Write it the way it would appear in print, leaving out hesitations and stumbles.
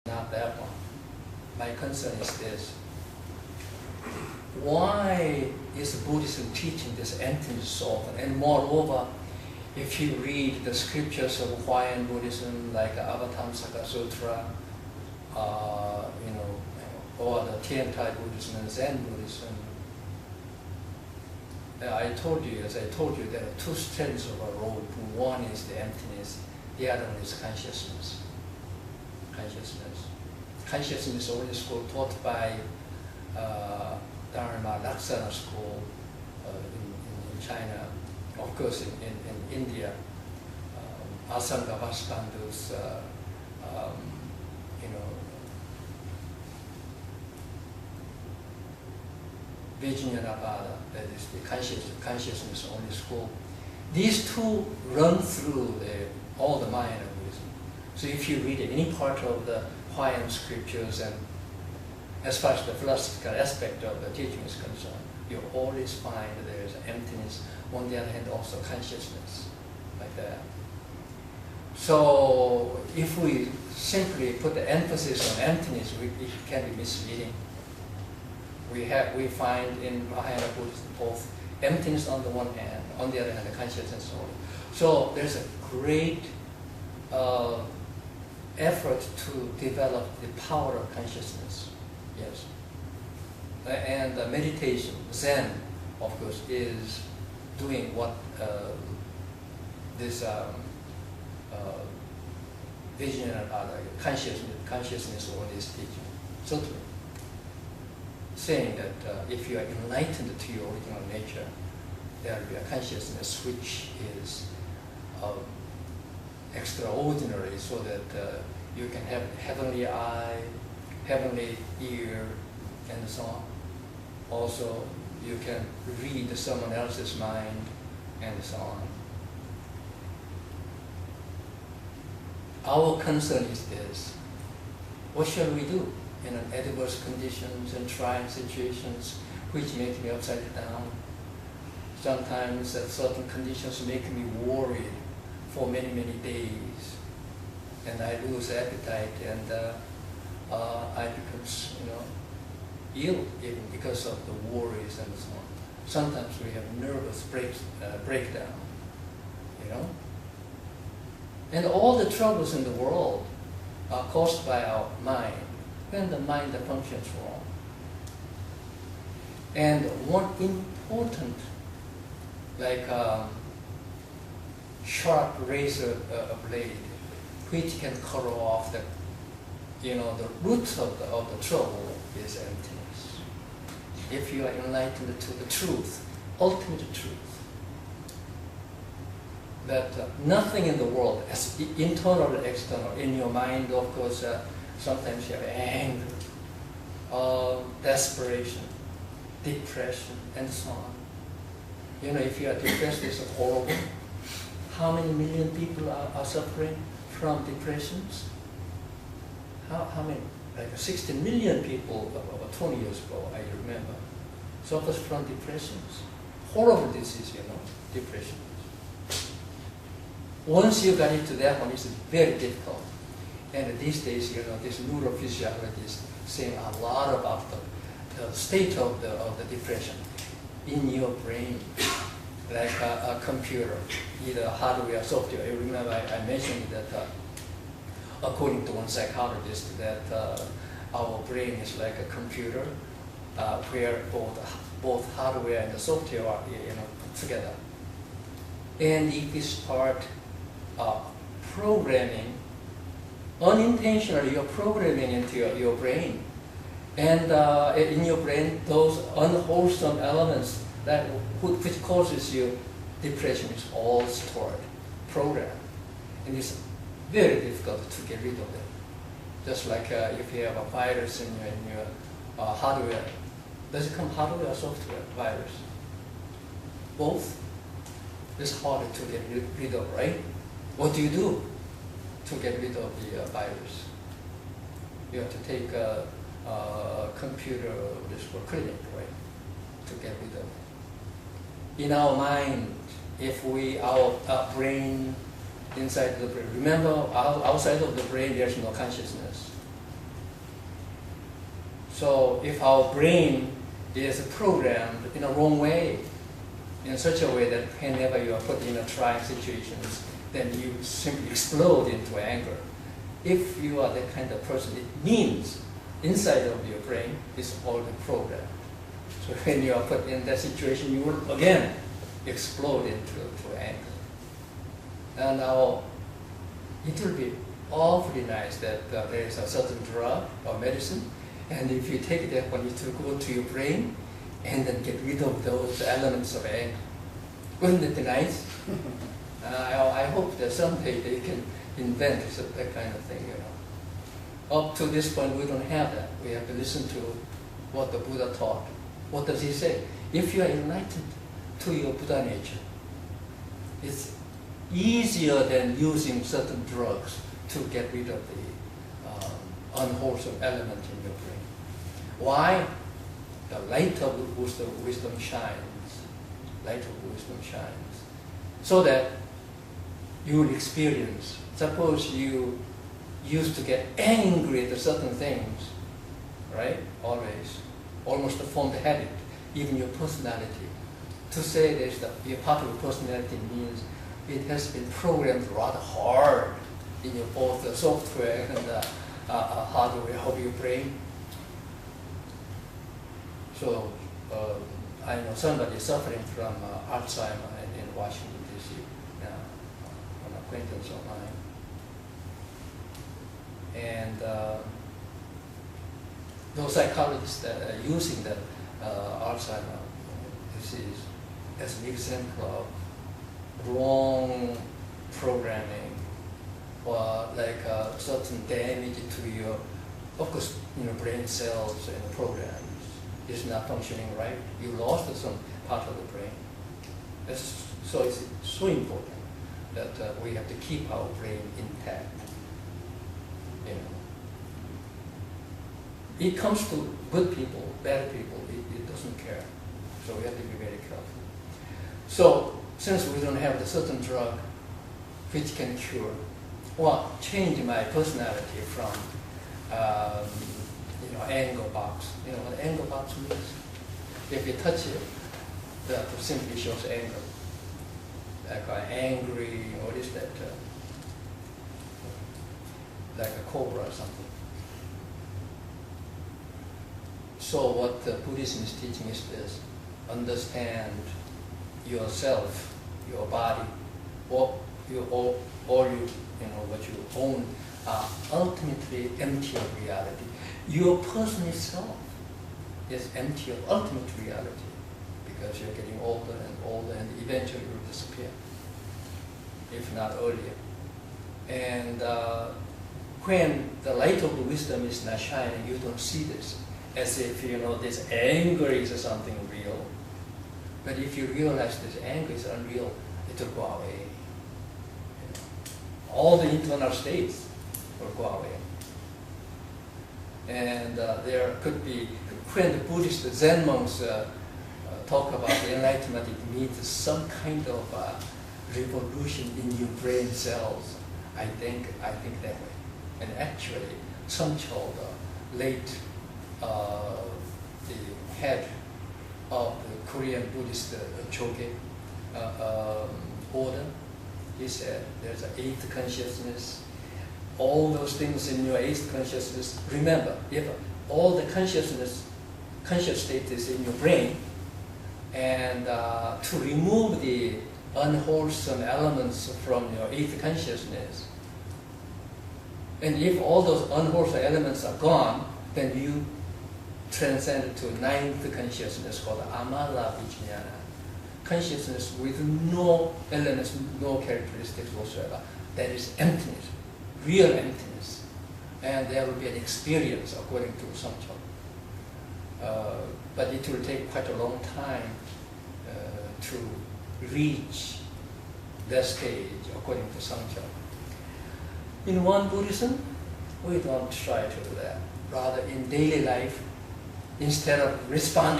not that one. My concern is this. Why is Buddhism teaching this emptiness so often? And moreover, if you read the scriptures of Hawaiian Buddhism, like Avatamsaka Sutra, or the Tiantai Buddhism and Zen Buddhism, as I told you, there are two strands of a rope. One is the emptiness, the other one is consciousness. Consciousness is only school taught by Dharma, Laksana school in China, of course in India, Asanga Vasubandhu's, Vijnanabhada, that is the consciousness only school. These two run through all the Mayan Buddhism. So if you read any part of the Hawaiian scriptures, and as far as the philosophical aspect of the teaching is concerned, you always find there is emptiness. On the other hand, also consciousness, like that. So if we simply put the emphasis on emptiness, it can be misleading. We find in Mahayana Buddhism both emptiness on the one hand, on the other hand, the consciousness only. So there's a great effort to develop the power of consciousness. Yes. And meditation, Zen, of course, is doing what this vision and other consciousness only is teaching. Certainly. Saying that if you are enlightened to your original nature, there will be a consciousness which is extraordinary, so that you can have heavenly eye, heavenly ear, and so on. Also, you can read someone else's mind, and so on. Our concern is this: what shall we do in adverse conditions and trying situations which make me upside down? Sometimes certain conditions make me worried for many, many days, and I lose appetite, and I become, ill even because of the worries and so on. Sometimes we have nervous breakdown, and all the troubles in the world are caused by our mind, when the mind functions wrong. And one important, like sharp razor blade, which can cut off the root of the trouble is emptiness. If you are enlightened to the truth, ultimate truth, that nothing in the world, as internal or external, in your mind, of course, sometimes you have anger, desperation, depression, and so on. If you are depressed, it's horrible. How many million people are suffering from depressions? How many? Like 60 million people about 20 years ago, I remember, suffers from depressions. Horrible disease, depression. Once you got into that one, it's very difficult. And these days, these neurophysiologists saying a lot about the state of the depression in your brain, like a computer, either hardware, software. You remember I mentioned that according to one psychologist, that our brain is like a computer, where both hardware and the software are put together. And if you start programming, unintentionally you're programming into your brain, and in your brain those unwholesome elements which causes you depression is all stored, programmed, and it's very difficult to get rid of them. Just like if you have a virus in your hardware, does it come hardware or software? Virus. Both. It's harder to get rid of, right? What do you do to get rid of the virus? You have to take a computer clinic, right, to get rid of it. In our mind, if our brain inside the brain, remember outside of the brain there's no consciousness. So if our brain is programmed in a wrong way, in such a way that whenever you are put in a trying situations, then you simply explode into anger. If you are that kind of person, it means inside of your brain is already programmed. So when you are put in that situation, you will again explode into anger. And now it will be awfully nice that there is a certain drug or medicine, and if you take that one, it will go to your brain and then get rid of those elements of anger. Wouldn't it be nice? I hope that someday they can invent that kind of thing, you know. Up to this point, we don't have that. We have to listen to what the Buddha taught. What does he say? If you are enlightened to your Buddha nature, it's easier than using certain drugs to get rid of the unwholesome element in your brain. Why? The light of wisdom shines. Light of wisdom shines. So that you will experience. Suppose you used to get angry at certain things, right? Always. Almost a formed habit, even your personality. To say this, your part of your personality means it has been programmed rather hard in your both the software and hardware of your brain. So I know somebody suffering from Alzheimer in Washington, D.C., an acquaintance of mine. And those psychologists that are using the Alzheimer disease as an example of wrong programming, or like certain damage to your, of course, brain cells and programs is not functioning right. You lost some part of the brain. So it's so important that we have to keep our brain intact. It comes to good people, bad people, it doesn't care. So we have to be very careful. So since we don't have the certain drug which can cure or change my personality from anger box. You know what anger box means? If you touch it, that simply shows anger. Like angry, what is that? Like a cobra or something. So what Buddhism is teaching is this: understand yourself, your body, what you own are ultimately empty of reality. Your person itself is empty of ultimate reality because you're getting older and older, and eventually will disappear, if not earlier. And when the light of the wisdom is not shining, you don't see this, as if this anger is something real. But if you realize this anger is unreal, it will go away. All the internal states will go away. And there could be, when the Buddhist Zen monks talk about the enlightenment, it means some kind of revolution in your brain cells. I think that way. And actually, Chung, the late the head of the Korean Buddhist Choge order, he said there's an eighth consciousness. All those things in your eighth consciousness, remember, if all the conscious state is in your brain, and to remove the unwholesome elements from your eighth consciousness, and if all those unwholesome elements are gone, then you transcend to ninth consciousness called amala vijnana. Consciousness with no elements, no characteristics whatsoever. That is emptiness, real emptiness. And there will be an experience according to Samchok. But it will take quite a long time to reach that stage according to Samchok. In WonBuddhism, we don't try to do that. Rather, in daily life, instead of responding